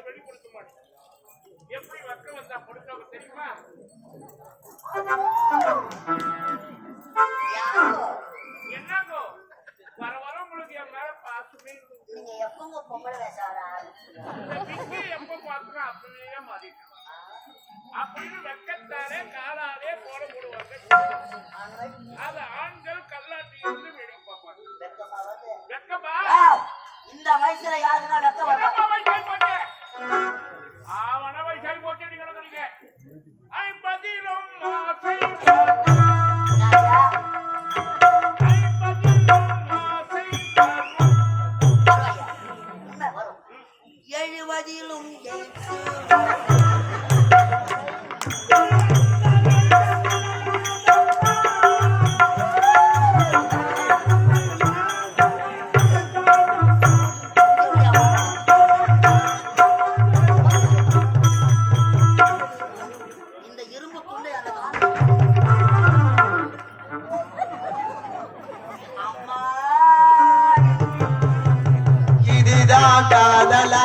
வெளிப்படுத்த மாட்டேன். எப்படி வெக்கம் வந்தா கொடுத்தவங்க தெரியுமா? என்னங்கோ வர வர உங்களுக்கு என் மேல பாசமே நீங்க எப்பங்க பொம்பளை வேசாரா எப்ப பாக்குறோம் அப்படியே மாறிட்டு அப்படின்னு வெக்கத்தாரே காலாலே போட போடுவாங்க. அது ஆண்கள் கல்லாட்டி இருந்து வெளியே பார்ப்பாங்க. வெக்கமா இந்த வயசுல யாருன்னா வெக்க அவன வயசாகி போட்டு நீங்க கிடக்குறீங்க. ஐம்பதிலும் ஆசை எழுவதிலும் காதலா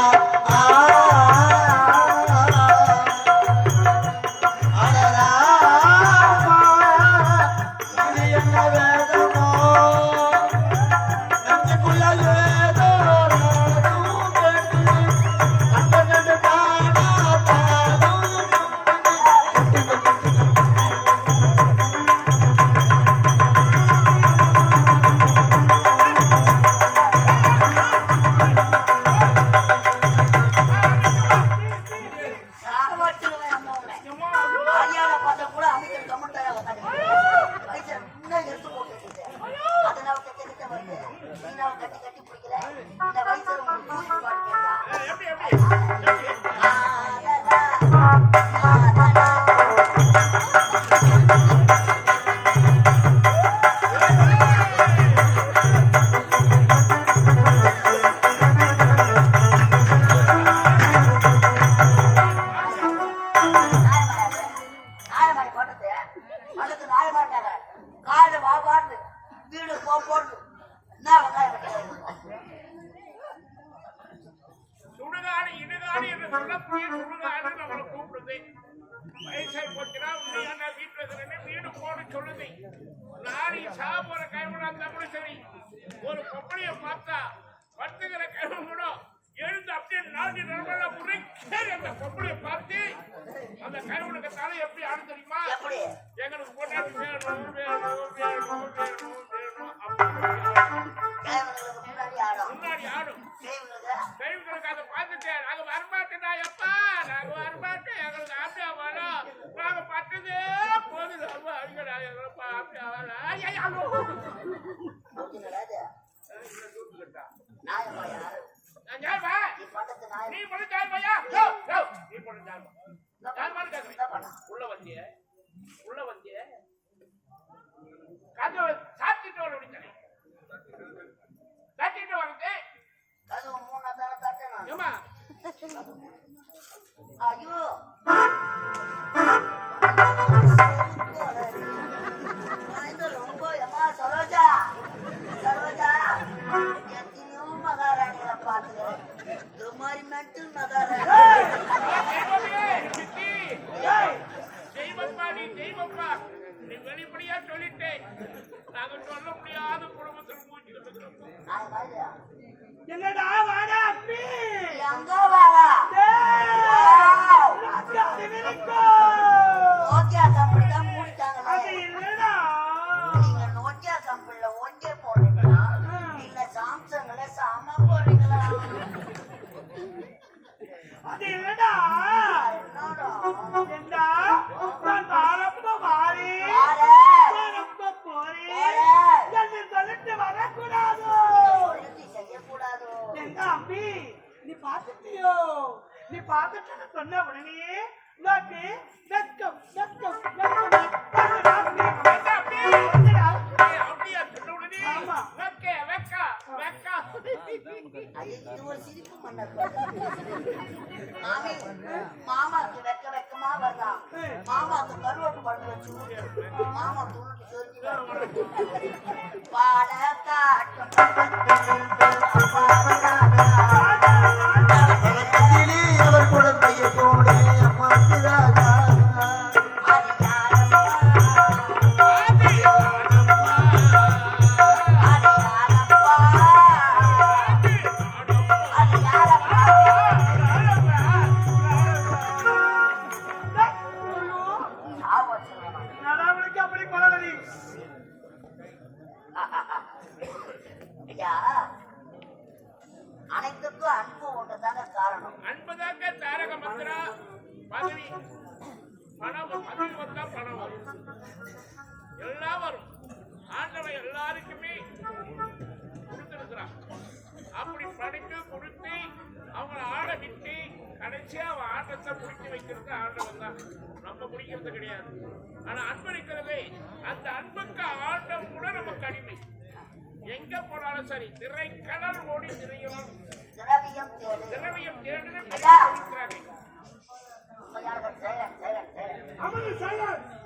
சுடுகாடு இடுகாடு என்று சொல்லக்கூடிய சுடுகாடு நம்மளை கூப்பிடுது. வயசாய் போச்சுன்னா உண்மையான வீட்டுல இருக்கிறேன்னு வீடு போட சொல்லுது. நாடி சாப்பிட கைவிடா இருந்தாலும் சரி, ஒரு பொம்பளைய பார்த்தா பத்துக்கிற கைவிடும் எழுந்து அப்படியே நாடி நல்ல முறைக்கே அந்த பொம்பளைய பார்த்து அந்த கைவிடுக்க தலை எப்படி ஆடு தெரியுமா? எங்களுக்கு பொண்டாட்டி வேணும் வேணும் வேணும் வேணும் வேணும் முன்னாடி ஆடும். கைவிடுறதுக்கு அதை பார்த்துட்டு நாங்க வரமாட்டேன்னா எப்பா நாங்க வரமாட்டேன், எங்களுக்கு ஆப்பியா வரும், நாங்க பட்டதே போதும் ரொம்ப அடிக்கடா எங்களுக்கு ஆப்பியா வர நீ பண்ண ஜாய்மையா நீ பண்ண ஜாய்மான்னு கேட்குறேன். உள்ள வந்திய கதவை சாத்திட்டு வர முடிச்சனே சாத்திட்டு வரது ஏமா ஐயோ ரொம்ப ஏமா சரோஜா சரோஜா எத்தனையோ மகாராணிகளை பார்த்துக்கிறேன். இது மாதிரி மென்டல் மகாராணி தெய்வப்பா நீ வெளிப்படையா சொல்லிட்டேன். நாங்க சொல்ல முடியாத குடும்பத்தில் என்னடா வாடா அப்பி எங்க வாடா நோக்கியா கம்பெனி தான் மூடிட்டாங்க. இல்லடா நீங்க நோக்கியா கம்பெனில ஒன்றே போடுறீங்களா இல்ல சாம்சங்ல சாமா போடுறீங்களா? அது இல்லடா என்னடா ரொம்ப மாறி ரொம்ப போறி என்று சொல்லிட்டு வரக்கூடாது, செய்யக்கூடாது. எங்க அம்பி நீ பாத்துட்டியோ? நீ பாத்துட்டு சொன்ன உடனே உனக்கு வெக்கம் வெக்கம் மாமாக்கு வெக்க வெக்கமா வரலாம். மாமாக்கு கருவாட்டு குழம்பு வச்சு மாமா துணுட்டு சொல்லி பாலக்காட்டு காரணம். அன்புதாங்க தாரக மந்திரா. பதவி பணம், பதவி வந்தா பணம் வரும், எல்லாம் வரும். ஆண்டவன் எல்லாருக்குமே கொடுத்திருக்கிறான். அப்படி படித்து கொடுத்து அவங்கள ஆட விட்டு கடைசியா அவன் ஆட்டத்தை முடிக்க வைக்கிறது ஆண்டவன் தான், நம்ம முடிக்கிறது கிடையாது. ஆனா அன்பளிக்கிறதே, அந்த அன்புக்கு ஆண்டம் கூட நமக்கு அடிமை. எங்க போனாலும் சரி, திரைக்கடல் ஓடி திரையலாம் திரவியம் தேடு. திரவியம் தேடுன்னு ஐயா. சொல்லிக்கிறாங்க.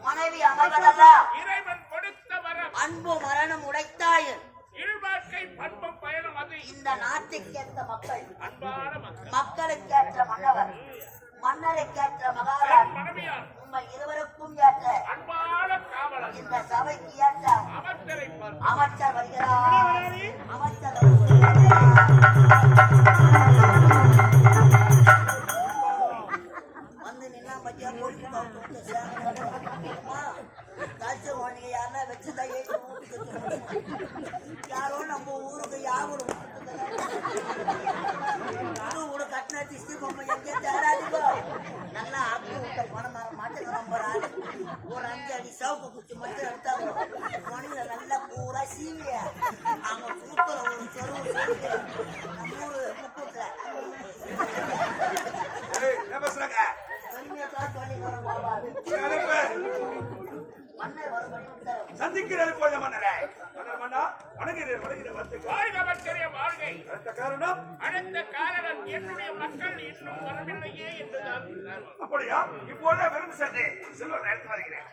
மனைவி அமர்வதல்ல இறைவன் கொடுத்த வரம், அன்பு மரணம் உடைத்தாயின் இல்வாழ்க்கை பண்பும் பயணம் அது. இந்த நாட்டுக்கேற்ற மக்கள், அன்பான மக்கள், மக்களுக்கேற்ற மன்னவர், மன்னருக்கேற்ற மகாராஜ், மனைவியார், உங்கள் இருவருக்கும் ஏற்ற அன்பான காவலர், இந்த சபைக்கு ஏற்ற அமைச்சரை பார். அமைச்சர் வருகிறார். அமைச்சர் வருகிறார். வந்து நின்னா பத்தியா போட்டு கல்ச்சர் ஒன்றிய யாருன்னா வச்சுதான் ஏற்றி யாரோ நம்ம ஊருக்கு யாரும் ஊரு கட்டின திஷ்டி பொம்மை எங்கே தேடாதுக்கோ நல்லா ஆக்கி விட்ட பணம் மாட்டுக்கு நம்புறாரு. ஒரு 5 அடி சவுக்கு குச்சி மட்டும் எடுத்தாங்க மணியில நல்லா பூரா சீவிய அவங்க சூத்துல ஒரு சொருவு சொல்லி நம்ம ஊரு முக்கூட்டுல பெருமையத்தான் சொல்லி வரும் பாபா. மன்னர் வரும் சந்திக்கிறது போல மன்னரே. மன்னா வணங்குகிறேன், வாழ்க அமைச்சரே வாழ்கை. அடுத்த காரணம் அடுத்த காரணம் என்னுடைய மக்கள் இன்னும் வரவில்லையே என்றுதான். அப்படியா? இப்போதே விருந்து சென்று செல்வம் எடுத்து வருகிறேன்.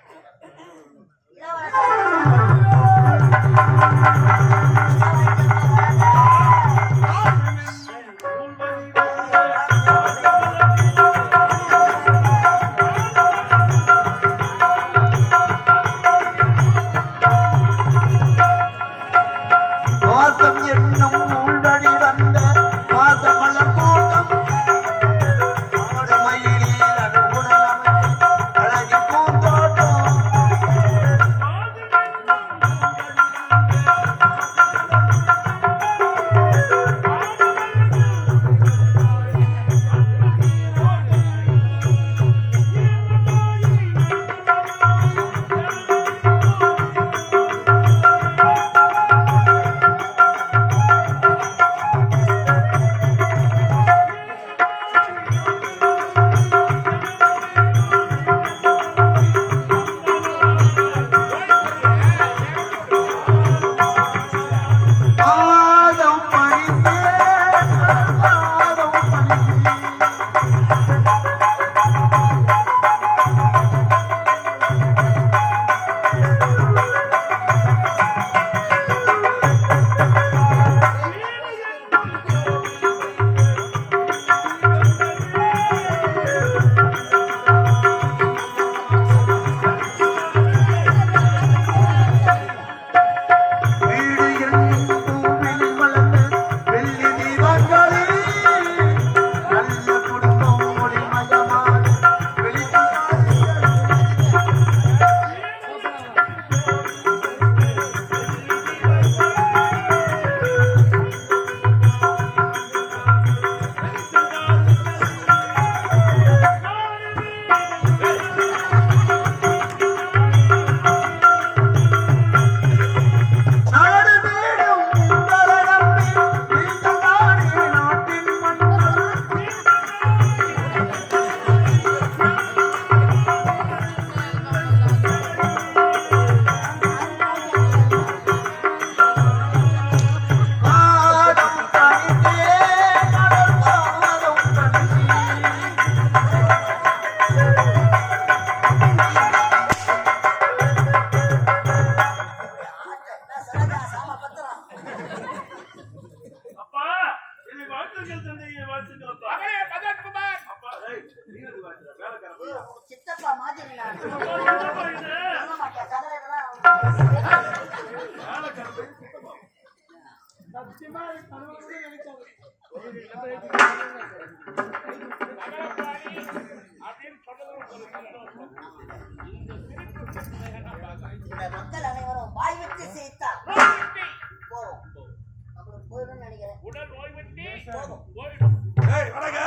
வாசம் என்னும் உள்வழி வந்த வாசமலர் கூட்டம் ஆடுமயிலில் அனுகுணம் அழகி பூந்தோட்டம் பாதம் பணிந்தே பாதம் பணிந்தே வீடு என்னும் பூவில் வளர்ந்து வெள்ளி தீபங்களே நல்ல குடும்பம் ஒளிமயமான வெளிப்பாடுகள் நாடு வீடும் உங்களை நம்பி நீங்கள் தானே நாட்டின் மன்னர் பாதம் பணிந்தே கடல் பாதம் பணிந்தே சரஜா சாம பத்திரம் அப்பா என்னை வாழ்த்துக்கள் தந்தையை வாழ்த்துக்களப்பா. மகளே மதன்குமார், அப்பா நீங்க வேலைக்காரன் சித்தப்பா மாதிரி நான் என்னப்பா இது? சொல்ல மாட்டேன் கதை இதெல்லாம் வேலைக்காரன் சத்தியமா எனக்கு கனவுல நினைக்காது. மகளப்பாடி அப்படின்னு சொன்னதும் ஒரு சந்தோஷம். இந்த சிரிப்பு சிந்தனை நான் பார்க்கிறேன். இந்த மக்கள் அனைவரும் வாய் விட்டு சிரித்தார். நோய்விட்டு, போறோம் அப்புறம் போயிடும்னு நினைக்கிறேன். உடல் நோய்விட்டு போதும். போயிடும். ஏய் வணங்க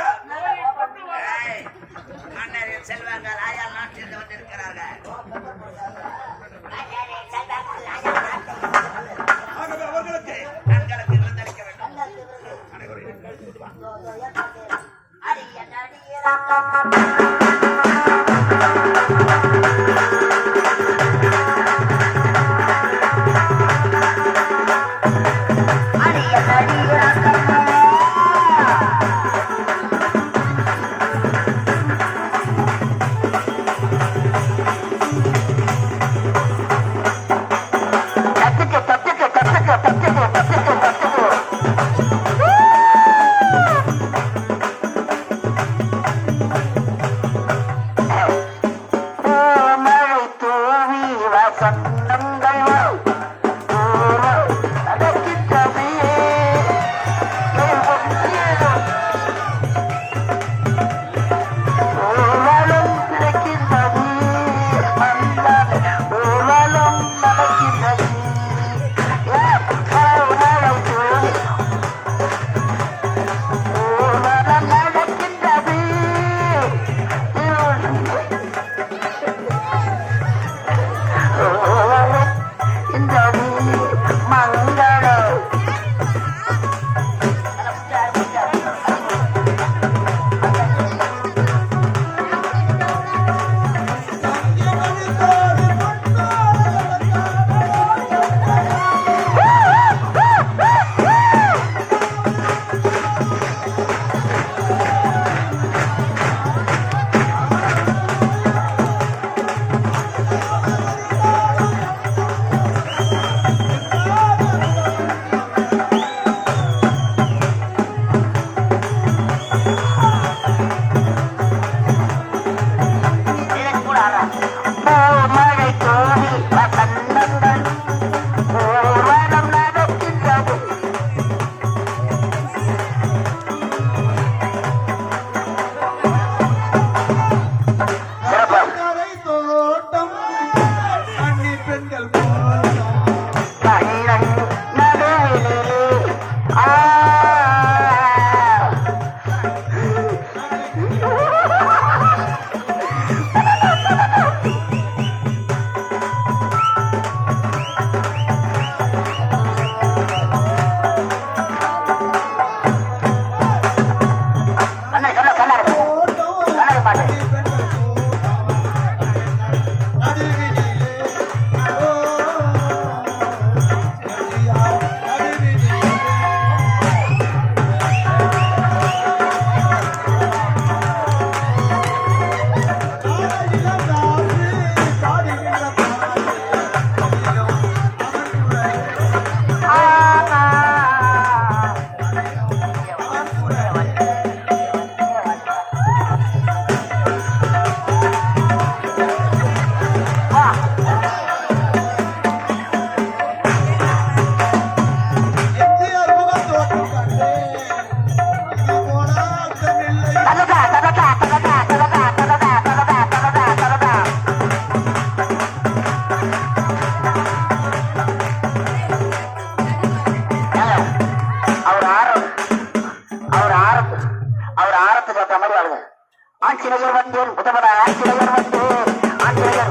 ஆஞ்சநேயர் வந்தேன் உதவன ஆஞ்சநேயர் வந்தேன் ஆஞ்சநேயர்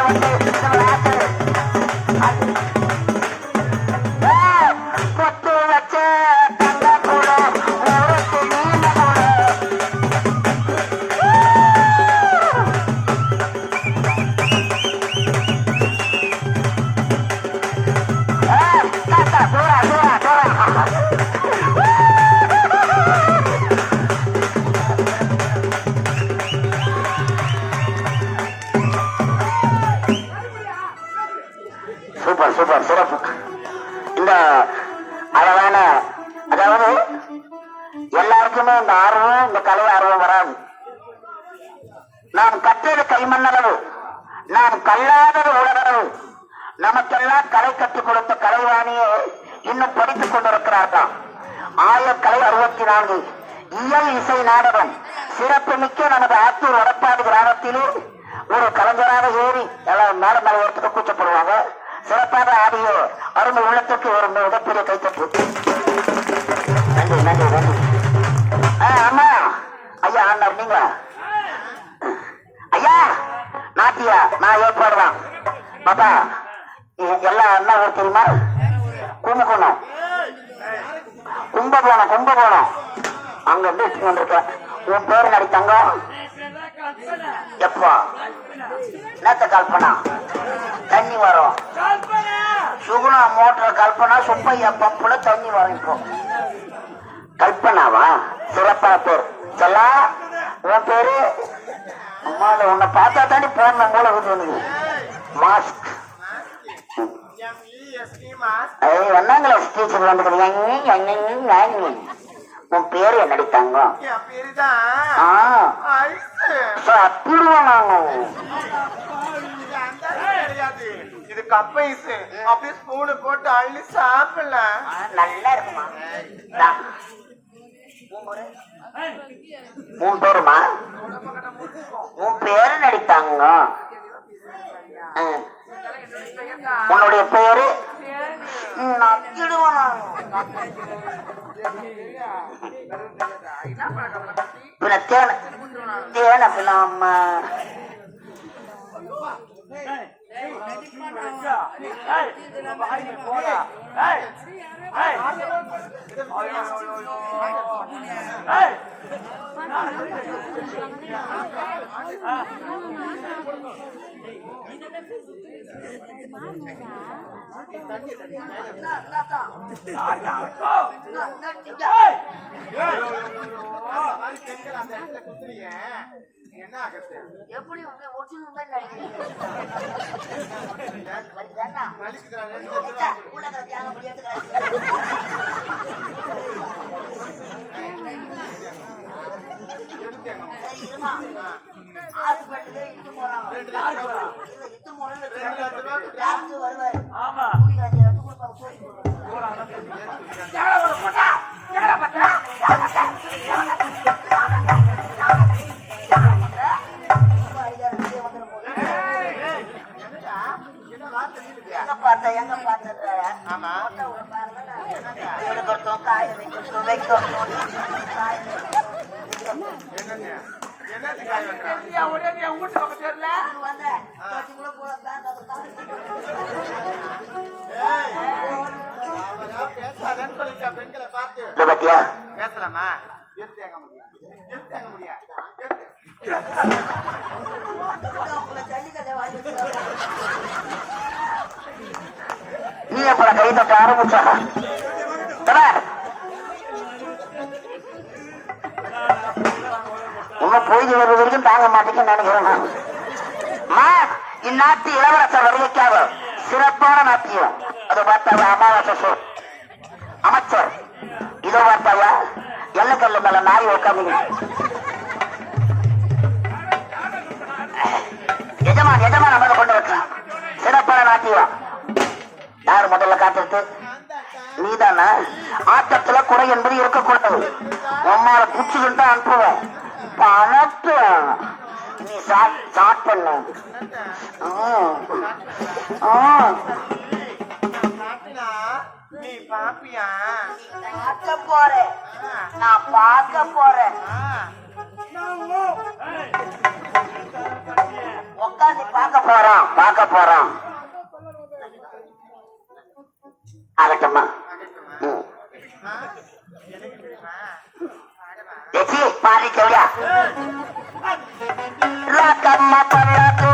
வந்தேன் உதவன பொட்டு வச்ச தங்க கூட ஊருக்கு நீல கூட சூப்பர் சூப்பர் சிறப்பு. இந்த அழகான அதாவது எல்லாருக்குமே இந்த ஆர்வம் இந்த கலை ஆர்வம் வராது. நாம் கற்றது கைமண்ணளவு, நாம் கல்லாதது உலகளவு. நமக்கெல்லாம் கலை கற்றுக் கொடுத்த கலைவாணியை இன்னும் படித்துக் கொண்டிருக்கிறார்கள். 1064 இயல் இசை நாடகம் சிறப்பு மிக்க நமது ஆத்தூர் வடப்பாடு கிராமத்திலே ஒரு கலைஞராக ஏறி எல்லாம் மேல மேல ஒருத்தருக்கு கூச்சப்படுவாங்க. சிறப்பாக ஆடியோ அருமை உள்ளத்துக்கு ஒரு மிகப்பெரிய கைத்தட்டு. நன்றி நன்றி நன்றி. ஆமா ஐயா ஆண்டார் நீங்களா? ஐயா நாட்டியா நான் ஏற்பாடுதான். பாப்பா எல்லாம் என்ன ஊர் தெரியுமா? கும்பகோணம். கும்பகோணம் கும்பகோணம் அங்க இருந்து வந்திருக்கேன். உன் பேரு நடி தங்கம்? எப்போ? என்னத்த கல்பனா? தண்ணி வரும். சுகுணா மோட்டர் கல்பனா, சுப்பையா பம்புல தண்ணி வரும். இப்போ கல்பனாவா? சிறப்பான பேர். சொல்லா உன் பேரு? அம்மால உன்னை பார்த்தா தாண்டி போன மூல வந்து மாஸ்க் வந்தாங்களா டீச்சர் வந்துக்கிறீங்க. உன் பேரு என்னடி தங்கம்? இது கப்பைஸ் அப்படியே ஸ்பூனு போட்டு அள்ளி சாப்பிடலாம். நல்லா இருக்குமா? உன் பேருமா? உன் பேரு நடித்தாங்க. உன்னுடைய பேரு? தேன பின்னாம என்ன ஆகத்து? எப்படி உங்க எங்க பார்த்த ஆமா காய வைக்கிறோம் வைக்கிறோம் என்னது காய் வைக்கிறா? பேசாதன்னு சொல்லிட்டா பெண்களை பார்த்து. பேசலாமா? எடுத்து எங்க முடியும்? எடுத்து எங்க முடியா? நீ அப்புறம் கை தட்ட ஆரம்பிச்சா உங்க பொழுது வருவது வரைக்கும் தாங்க மாட்டேங்குன்னு நினைக்கிறேன். இந்நாட்டு இளவரசர் வருகைக்காக சிறப்பான நாட்டியம். அதை பார்த்தாவா அமாவாசை அமைச்சர்? இதோ பார்த்தாவா எல்லக்கல்ல மேல நாய் உட்காந்து எஜமான் எஜமான் அமர்ந்து கொண்டு வைக்கலாம். சிறப்பான நாட்டியம். யாரு முதல்ல காட்டுறது? நீதானா? ஆட்டத்துல குறை என்பது இருக்கக்கூடாது. உம்மால புடிச்சுக்கிட்டு அனுப்புவேன். பணத்தை நீ ஸ்டார்ட் பண்ணு. நீ பாப்பியா? பார்க்க போறேன். நான் பார்க்க போறேன். உட்காந்து பார்க்க போறோம் பார்க்க போறோம். ஆகட்டுமா? பாரி சொல்லியா ராக்கம்மா பல்லாக்கு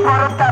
பொறுத்த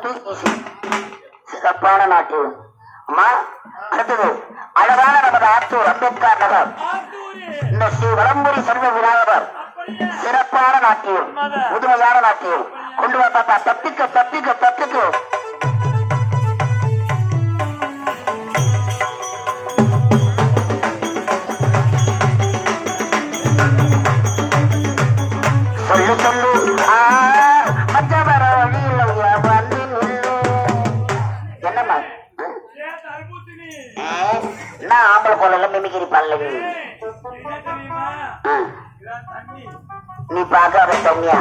தூக்கி வீசி சிறப்பான நாட்டியம். அம்மா அடுத்தது அழகான நமது ஆத்தூர் அம்பேத்கர் நகர் இந்த ஸ்ரீ வலம்புரி சர்வ விநாயகர் சிறப்பான நாட்டியம், புதுமையான நாட்டியம். கொண்டு வா பாப்பா, தப்பிக்க தப்பிக்க தப்பிக்க. சொல்லு சொல்லு மற்றவர வழியில் வந்து நில்லு. என்னம்மா நான் ஆம்பளை போல மிமிக்கிரி பண்ணல. நீ பார்க்காத தண்ணியா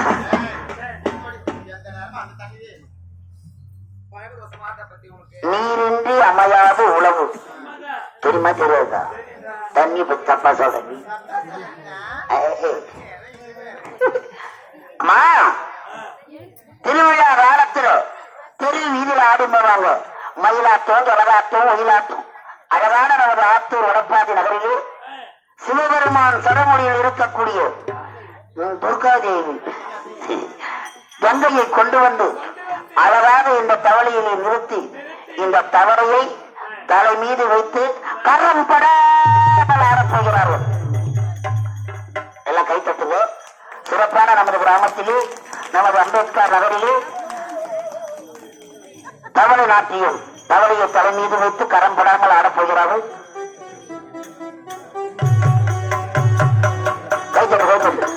நீரின்றி அமையாது உழவு தெரியுமா தெரியாதா? தண்ணி தப்பா சொல்ற. அம்மா திருவிழா காலத்துல தெரு வீதியில் ஆடும்போவாங்க. மயிலாட்டம், ஜலகாட்டம், ஒயிலாட்டம். அழகான நமது ஆத்தூர் வடப்பாதி நகரிலே சிவபெருமான் சடமொழியில் இருக்கக்கூடிய துர்காதேவி கங்கையை கொண்டு வந்து அழகாக இந்த தவளையிலே நிறுத்தி இந்த தவளையை தலை மீது வைத்து கரம் படாமல் ஆடப்போகிறார்கள். எல்லாம் கைத்தட்டுங்க. சிறப்பான நமது கிராமத்திலே நமது அம்பேத்கர் நகரிலே தவளை நாட்டியம். தவளையை தலை மீது வைத்து கரம் படாமல் ஆடப்போகிறார்கள். கைத்தட்டு கைத்தட்டு.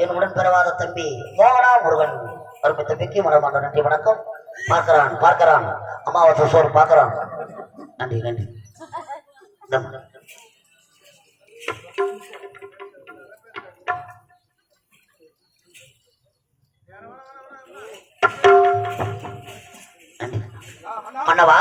என்னுடன் பிறவாத தம்பி மோகனா முருகன் அருமை தம்பிக்கு மனமார்ந்த நன்றி வணக்கம். பார்க்கிறான் அமாவாசை சோறு பார்க்கிறான். நன்றி நன்றி. மன்னவா